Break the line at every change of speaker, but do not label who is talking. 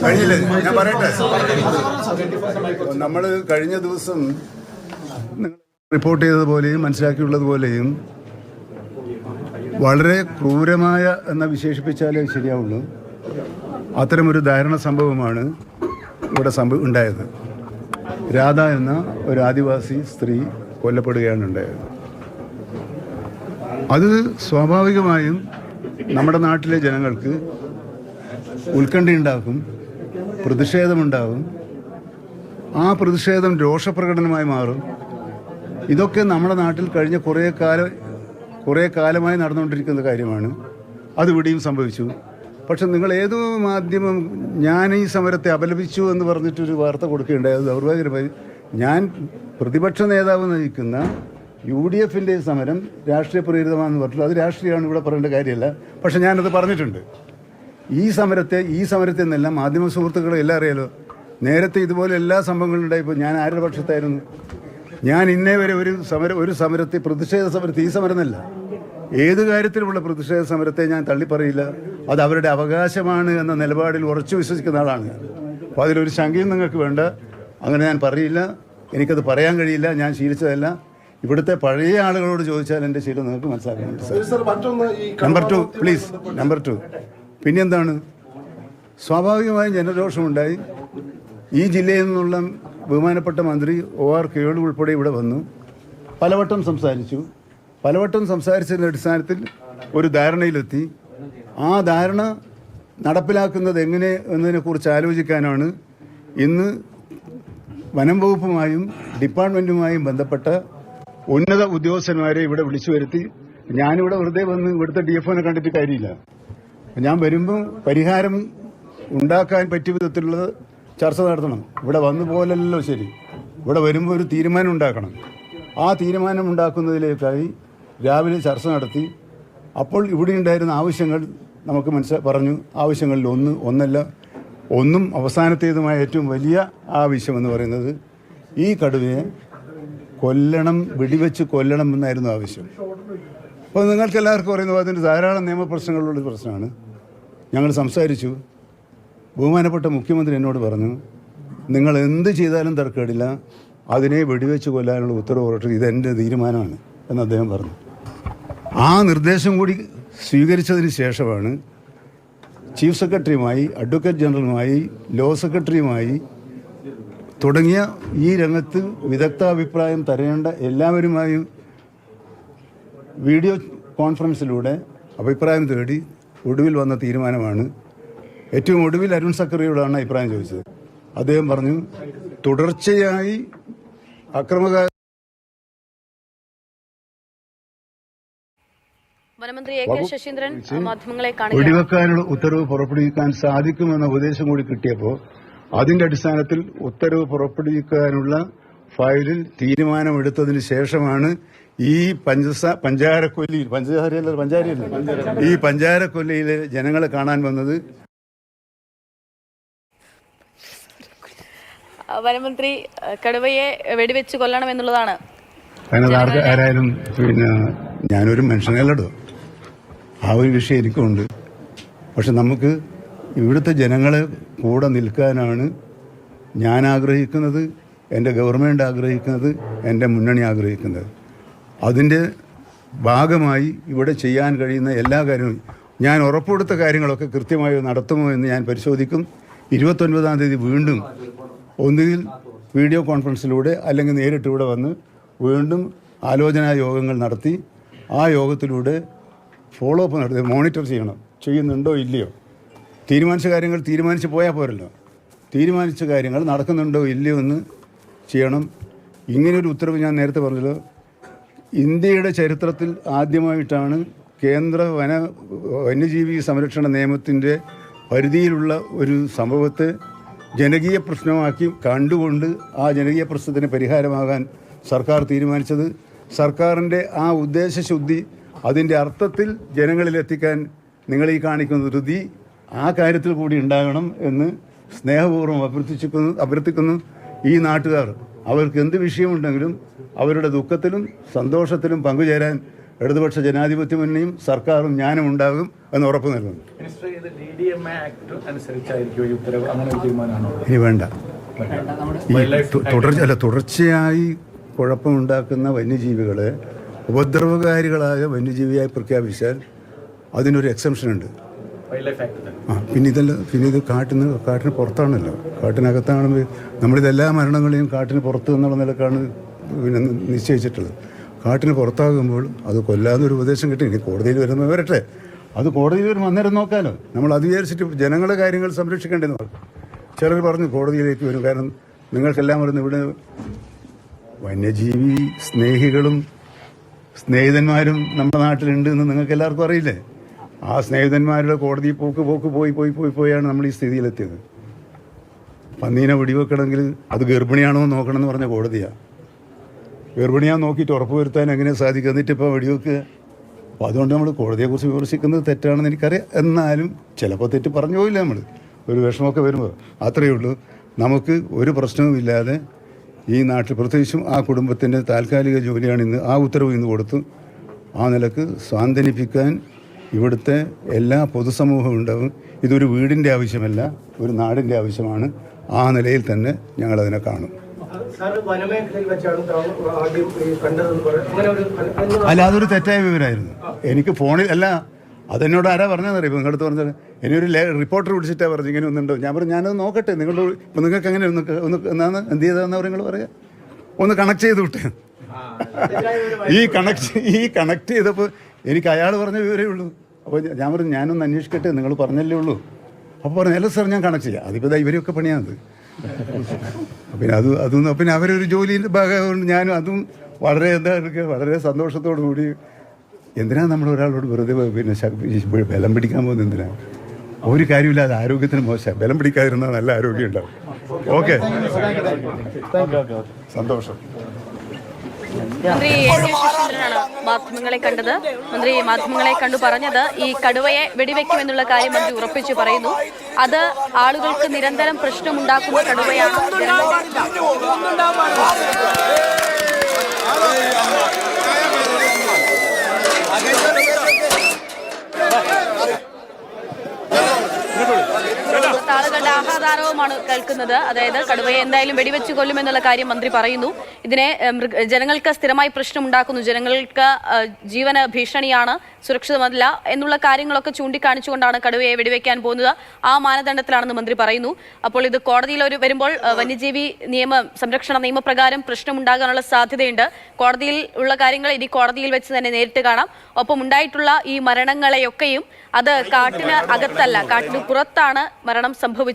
കഴിഞ്ഞില്ലേ? ഞാൻ പറയട്ടെ. നമ്മൾ കഴിഞ്ഞ ദിവസം റിപ്പോർട്ട് ചെയ്തതുപോലെയും മനസ്സിലാക്കിയുള്ളതുപോലെയും വളരെ ക്രൂരമായ എന്ന് വിശേഷിപ്പിച്ചാലേ ശരിയാവുള്ളൂ, അത്തരമൊരു ദാരുണ സംഭവമാണ് ഇവിടെ ഉണ്ടായത്. രാധ എന്ന ഒരു ആദിവാസി സ്ത്രീ കൊല്ലപ്പെടുകയാണ് ഉണ്ടായത്. അത് സ്വാഭാവികമായും നമ്മുടെ നാട്ടിലെ ജനങ്ങൾക്ക് ഉത്കണ്ഠയുണ്ടാക്കും, പ്രതിഷേധമുണ്ടാകും. ആ പ്രതിഷേധം രോഷപ്രകടനമായി മാറും. ഇതൊക്കെ നമ്മുടെ നാട്ടിൽ കഴിഞ്ഞ കുറേ കാലമായി നടന്നുകൊണ്ടിരിക്കുന്ന കാര്യമാണ്. അതിവിടെയും സംഭവിച്ചു. പക്ഷെ നിങ്ങൾ ഏതോ മാധ്യമം ഞാൻ ഈ സമരത്തെ അപലപിച്ചു എന്ന് പറഞ്ഞിട്ടൊരു വാർത്ത കൊടുക്കുകയുണ്ടായി. അത് ദൗർഭാഗ്യകരമായി. ഞാൻ പ്രതിപക്ഷ നേതാവ് നയിക്കുന്ന UDFൻ്റെ സമരം രാഷ്ട്രീയ പ്രേരിതമാണെന്ന് പറഞ്ഞിട്ടുള്ളൂ. അത് രാഷ്ട്രീയമാണ്, ഇവിടെ പറയേണ്ട കാര്യമല്ല. പക്ഷെ ഞാനത് പറഞ്ഞിട്ടുണ്ട്. ഈ സമരത്തെ എന്നെല്ലാം മാധ്യമ സുഹൃത്തുക്കളെ എല്ലാം അറിയാലോ. നേരത്തെ ഇതുപോലെ എല്ലാ സംഭവങ്ങളും ഉണ്ടായപ്പോൾ ഞാൻ ആരുടെ പക്ഷത്തായിരുന്നു? ഞാൻ ഇന്നേ വരെ ഒരു സമരത്തെ, പ്രതിഷേധ സമരത്തെ, ഈ സമരമല്ല, ഏത് കാര്യത്തിലുമുള്ള പ്രതിഷേധ സമരത്തെ ഞാൻ തള്ളിപ്പറയില്ല. അത് അവരുടെ അവകാശമാണ് എന്ന നിലപാടിൽ ഉറച്ചു വിശ്വസിക്കുന്ന ആളാണ് ഞാൻ. അപ്പോൾ അതിലൊരു ശങ്കയും നിങ്ങൾക്ക് വേണ്ട. അങ്ങനെ ഞാൻ പറയില്ല, എനിക്കത് പറയാൻ കഴിയില്ല, ഞാൻ ശീലിച്ചതല്ല. ഇവിടുത്തെ പഴയ ആളുകളോട് ചോദിച്ചാൽ എൻ്റെ ശീലം നിങ്ങൾക്ക് മനസ്സിലാക്കാൻ. നമ്പർ 2 പിന്നെന്താണ്? സ്വാഭാവികമായും ജനരോഷമുണ്ടായി. ഈ ജില്ലയിൽ നിന്നുള്ള ബഹുമാനപ്പെട്ട മന്ത്രി OR കേളു ഉൾപ്പെടെ ഇവിടെ വന്നു, പലവട്ടം സംസാരിച്ചതിൻ്റെ അടിസ്ഥാനത്തിൽ ഒരു ധാരണയിലെത്തി. ആ ധാരണ നടപ്പിലാക്കുന്നത് എങ്ങനെ എന്നതിനെക്കുറിച്ച് ആലോചിക്കാനാണ് ഇന്ന് വനം വകുപ്പുമായും ഡിപ്പാർട്ട്മെൻറ്റുമായും ബന്ധപ്പെട്ട ഉന്നത ഉദ്യോഗസ്ഥന്മാരെ ഇവിടെ വിളിച്ചു വരുത്തി. ഞാനിവിടെ വെറുതെ വന്ന് ഇവിടുത്തെ DFOനെ കണ്ടിട്ട് കാര്യമില്ല. ഞാൻ വരുമ്പോൾ പരിഹാരം ഉണ്ടാക്കാൻ പറ്റിയ വിധത്തിലുള്ള ചർച്ച നടത്തണം. ഇവിടെ വന്നു പോലല്ലോ ശരി. ഇവിടെ വരുമ്പോൾ ഒരു തീരുമാനം ഉണ്ടാക്കണം. ആ തീരുമാനം ഉണ്ടാക്കുന്നതിലേക്കായി രാവിലെ ചർച്ച നടത്തി. അപ്പോൾ ഇവിടെ ഉണ്ടായിരുന്ന ആവശ്യങ്ങൾ നമുക്ക് പറഞ്ഞു. ആവശ്യങ്ങളിൽ ഒന്നും അവസാനത്തേതുമായ ഏറ്റവും വലിയ ആവശ്യമെന്ന് പറയുന്നത് ഈ കടുവയെ കൊല്ലണം, വെടിവെച്ച് കൊല്ലണം എന്നായിരുന്നു ആവശ്യം. അപ്പോൾ നിങ്ങൾക്ക് എല്ലാവർക്കും പറയുന്നത് അതിന് ധാരാളം നിയമപ്രശ്നങ്ങളുള്ള പ്രശ്നമാണ്. ഞങ്ങൾ സംസാരിച്ചു. ബഹുമാനപ്പെട്ട മുഖ്യമന്ത്രി എന്നോട് പറഞ്ഞു, നിങ്ങൾ എന്ത് ചെയ്താലും തർക്കമില്ല, അതിനെ വെടിവെച്ച് കൊല്ലാനുള്ള ഉത്തരവ് പുറപ്പെട്ടു, ഇതെൻ്റെ തീരുമാനമാണ് എന്ന് അദ്ദേഹം പറഞ്ഞു. ആ നിർദ്ദേശം കൂടി സ്വീകരിച്ചതിന് ശേഷമാണ് ചീഫ് സെക്രട്ടറിയുമായി, അഡ്വക്കേറ്റ് ജനറലുമായി, ലോ സെക്രട്ടറിയുമായി തുടങ്ങിയ ഈ രംഗത്ത് വിദഗ്ധാഭിപ്രായം തരേണ്ട എല്ലാവരുമായും വീഡിയോ കോൺഫറൻസിലൂടെ അഭിപ്രായം തേടി ഒടുവിൽ വന്ന തീരുമാനമാണ്. ഏറ്റവും ഒടുവിൽ അരുൺ സക്കറിയോടാണ് അഭിപ്രായം ചോദിച്ചത്. അദ്ദേഹം പറഞ്ഞു, തുടർച്ചയായി വെടിവെക്കാനുള്ള ഉത്തരവ് പുറപ്പെടുവിക്കാൻ സാധിക്കുമെന്ന ഉപദേശം കൂടി കിട്ടിയപ്പോൾ അതിന്റെ അടിസ്ഥാനത്തിൽ ഉത്തരവ് പുറപ്പെടുവിക്കാനുള്ള ഫയലിൽ തീരുമാനമെടുത്തതിന് ശേഷമാണ് ഈ പഞ്ചാരക്കൊല്ലിയിലെ ജനങ്ങളെ കാണാൻ വന്നത്.
വനമന്ത്രി കടുവയെ വെടിവെച്ച് കൊല്ലണം എന്നുള്ളതാണ്.
അതിനകത്ത് ആരായാലും ഞാനൊരു മനുഷ്യനല്ലടോ, ആ ഒരു വിഷയം എനിക്കുണ്ട്. പക്ഷെ നമുക്ക് ഇവിടുത്തെ ജനങ്ങളെ കൂടെ നിൽക്കാനാണ് ഞാൻ ആഗ്രഹിക്കുന്നത്, എൻ്റെ ഗവൺമെൻറ് ആഗ്രഹിക്കുന്നത്, എൻ്റെ മുന്നണി ആഗ്രഹിക്കുന്നത്. അതിൻ്റെ ഭാഗമായി ഇവിടെ ചെയ്യാൻ കഴിയുന്ന എല്ലാ കാര്യങ്ങളും ഞാൻ ഉറപ്പുകൊടുത്ത കാര്യങ്ങളൊക്കെ കൃത്യമായി നടത്തുമോ എന്ന് ഞാൻ പരിശോധിക്കും. 29-ാം തീയതി വീണ്ടും ഒന്നുകിൽ വീഡിയോ കോൺഫറൻസിലൂടെ അല്ലെങ്കിൽ നേരിട്ട് ഇവിടെ വന്ന് വീണ്ടും ആലോചനാ യോഗങ്ങൾ നടത്തി ആ യോഗത്തിലൂടെ ഫോളോ അപ്പ് നടത്തി മോണിറ്റർ ചെയ്യുന്നുണ്ടോ ഇല്ലയോ, തീരുമാനിച്ച കാര്യങ്ങൾ തീരുമാനിച്ച് പോയാൽ പോരല്ലോ, തീരുമാനിച്ച കാര്യങ്ങൾ നടക്കുന്നുണ്ടോ ഇല്ലയോ എന്ന് ചെയ്യണം. ഇങ്ങനെയൊരു ഉത്തരവ് ഞാൻ നേരത്തെ പറഞ്ഞല്ലോ, ഇന്ത്യയുടെ ചരിത്രത്തിൽ ആദ്യമായിട്ടാണ് കേന്ദ്ര വന്യജീവി സംരക്ഷണ നിയമത്തിൻ്റെ പരിധിയിലുള്ള ഒരു സംഭവത്തെ ജനകീയ പ്രശ്നമാക്കി കണ്ടുകൊണ്ട് ആ ജനകീയ പ്രശ്നത്തിന് പരിഹാരമാകാൻ സർക്കാർ തീരുമാനിച്ചത്. സർക്കാരിൻ്റെ ആ ഉദ്ദേശശുദ്ധി, അതിൻ്റെ അർത്ഥത്തിൽ ജനങ്ങളിലെത്തിക്കാൻ നിങ്ങൾ ഈ കാണിക്കുന്ന ധൃതി ആ കാര്യത്തിൽ കൂടി ഉണ്ടാകണം എന്ന് സ്നേഹപൂർവ്വം അഭ്യർത്ഥിക്കുന്നു. ഈ നാട്ടുകാർ അവർക്ക് എന്ത് വിഷയമുണ്ടെങ്കിലും അവരുടെ ദുഃഖത്തിലും സന്തോഷത്തിലും പങ്കുചേരാൻ ഇടതുപക്ഷ ജനാധിപത്യ മുന്നണിയും സർക്കാരും ഞാനും ഉണ്ടാകും എന്ന് ഉറപ്പ് നൽകുന്നു. ഇനി വേണ്ട. തുടർച്ചയായി കുഴപ്പമുണ്ടാക്കുന്ന വന്യജീവികളെ ഉപദ്രവകാരികളായ വന്യജീവിയായി പ്രഖ്യാപിച്ചാൽ അതിനൊരു എക്സംഷൻ ഉണ്ട്. പിന്നെ ഇത് കാട്ടിന് പുറത്താണല്ലോ. കാട്ടിനകത്താണെങ്കിൽ നമ്മളിതെല്ലാ മരണങ്ങളെയും കാട്ടിന് പുറത്ത് എന്നുള്ള നിലക്കാണ് പിന്നെ നിശ്ചയിച്ചിട്ടുള്ളത്. കാട്ടിന് പുറത്താകുമ്പോൾ അത് കൊല്ലാതൊരു ഉപദേശം കിട്ടി. ഇനി കോടതിയിൽ വരുമ്പോൾ വരട്ടെ, അത് കോടതിയിൽ വരുമ്പോൾ അന്നേരം നോക്കാമല്ലോ. നമ്മൾ അത് വിചാരിച്ചിട്ട് ജനങ്ങളുടെ കാര്യങ്ങൾ സംരക്ഷിക്കേണ്ടതെന്ന് പറഞ്ഞു. ചിലർ പറഞ്ഞു കോടതിയിലേക്ക് വരും, കാരണം നിങ്ങൾക്കെല്ലാം വരുന്നു ഇവിടെ വന്യജീവി സ്നേഹികളും സ്നേഹിതന്മാരും നമ്മുടെ നാട്ടിലുണ്ട് എന്ന് നിങ്ങൾക്ക് എല്ലാവർക്കും അറിയില്ലേ? ആ സ്നേഹിതന്മാരുടെ കോടതി പോയാണ് നമ്മൾ ഈ സ്ഥിതിയിലെത്തിയത്. പന്നീനെ വെടിവെക്കണമെങ്കിൽ അത് ഗർഭിണിയാണോ എന്ന് നോക്കണമെന്ന് പറഞ്ഞ കോടതിയാണ്. ഗർഭിണിയാന്ന് നോക്കിയിട്ട് ഉറപ്പ് വരുത്താൻ എങ്ങനെ സാധിക്കും? എന്നിട്ടിപ്പോൾ വെടിവെക്കുക. അപ്പോൾ അതുകൊണ്ട് നമ്മൾ കോടതിയെക്കുറിച്ച് വിമർശിക്കുന്നത് തെറ്റാണെന്ന് എനിക്കറിയാം. എന്നാലും ചിലപ്പോൾ തെറ്റ് പറഞ്ഞു പോയില്ല. നമ്മൾ ഒരു വിഷമമൊക്കെ വരുമ്പോൾ അത്രയേ ഉള്ളൂ. നമുക്ക് ഒരു പ്രശ്നവുമില്ലാതെ ഈ നാട്ടിൽ, പ്രത്യേകിച്ചും ആ കുടുംബത്തിൻ്റെ താൽക്കാലിക ജോലിയാണ് ഇന്ന് ആ ഉത്തരവ് ഇന്ന് കൊടുത്തു. ആ നിലക്ക് സ്വാന്തനിപ്പിക്കാൻ ഇവിടുത്തെ എല്ലാ പൊതുസമൂഹവും ഉണ്ടാവും. ഇതൊരു വീടിൻ്റെ ആവശ്യമല്ല, ഒരു നാടിൻ്റെ ആവശ്യമാണ്. ആ നിലയിൽ തന്നെ ഞങ്ങളതിനെ കാണും. അല്ല, അതൊരു തെറ്റായ വിവരമായിരുന്നു. എനിക്ക് ഫോണിൽ അല്ല, അതെന്നോട് ആരാ പറഞ്ഞതെന്നറിയാം. നിങ്ങളടുത്ത് പറഞ്ഞത് ഇനിയൊരു റിപ്പോർട്ടർ വിളിച്ചിട്ടാണ് പറഞ്ഞു ഇങ്ങനെ ഒന്നുണ്ടോ. ഞാൻ പറഞ്ഞു ഞാനത് നോക്കട്ടെ, ഇപ്പം നിങ്ങൾക്ക് എങ്ങനെ എന്നാണ് എന്ത് ചെയ്തതെന്ന് നിങ്ങൾ പറയാം. ഒന്ന് കണക്ട് ചെയ്ത് വിട്ടേ. ഈ കണക്ട് ചെയ്തപ്പോൾ എനിക്ക് അയാൾ പറഞ്ഞ വിവരമേ ഉള്ളൂ. അപ്പോൾ ഞാൻ പറഞ്ഞു ഞാനൊന്ന് അന്വേഷിക്കട്ടെ, നിങ്ങൾ പറഞ്ഞല്ലേ ഉള്ളൂ. അപ്പോൾ പറഞ്ഞു അല്ല സാർ ഞാൻ കണക്ട് ചെയ്യാം. അതിപ്പോൾ ഇവരൊക്കെ പണിയാണത്. പിന്നെ പിന്നെ അവരൊരു ജോലിൻ്റെ ഭാഗമായതുകൊണ്ട് ഞാനും അതും വളരെ വളരെ സന്തോഷത്തോടു കൂടി. എന്തിനാണ് നമ്മൾ ഒരാളോട് വെറുതെ പിന്നെ ബലം പിടിക്കാൻ പോകുന്നത്? എന്തിനാണ്? ഒരു കാര്യമില്ലാതെ ആരോഗ്യത്തിന് മോശം. ബലം പിടിക്കാതിരുന്നാൽ നല്ല ആരോഗ്യം ഉണ്ടാവും. ഓക്കെ, സന്തോഷം.
മന്ത്രി ശശീന്ദ്രനാണ് മാധ്യമങ്ങളെ കണ്ടത്. മന്ത്രി മാധ്യമങ്ങളെ കണ്ടു പറഞ്ഞത് ഈ കടുവയെ വെടിവെക്കുമെന്നുള്ള കാര്യം മന്ത്രി ഉറപ്പിച്ചു പറയുന്നു. അത് ആളുകൾക്ക് നിരന്തരം പ്രശ്നമുണ്ടാക്കുന്ന കടുവയാണ്. ആളുകളുടെ ആഹ്ലാദാരവുമാണ് കേൾക്കുന്നത്. അതായത് കടുവയെ എന്തായാലും വെടിവെച്ച് കൊല്ലുമെന്നുള്ള കാര്യം മന്ത്രി പറയുന്നു. ഇതിനെ ജനങ്ങൾക്ക് സ്ഥിരമായി പ്രശ്നമുണ്ടാക്കുന്നു, ജനങ്ങൾക്ക് ജീവന് ഭീഷണിയാണ്, സുരക്ഷിതമല്ല എന്നുള്ള കാര്യങ്ങളൊക്കെ ചൂണ്ടിക്കാണിച്ചുകൊണ്ടാണ് കടുവയെ വെടിവെക്കാൻ പോകുന്നത്. ആ മാനദണ്ഡത്തിലാണെന്ന് മന്ത്രി പറയുന്നു. അപ്പോൾ ഇത് കോടതിയിൽ വരുമ്പോൾ വന്യജീവി സംരക്ഷണ നിയമപ്രകാരം പ്രശ്നമുണ്ടാകാനുള്ള സാധ്യതയുണ്ട്. കോടതിയിൽ ഉള്ള കാര്യങ്ങൾ ഇനി കോടതിയിൽ വെച്ച് തന്നെ നേരിട്ട് കാണാം. ഒപ്പം ഉണ്ടായിട്ടുള്ള ഈ മരണങ്ങളെയൊക്കെയും അത് കാട്ടിന് അകത്തല്ല, കാട്ടിന് പുറത്താണ് മരണം സംഭവിച്ചത്.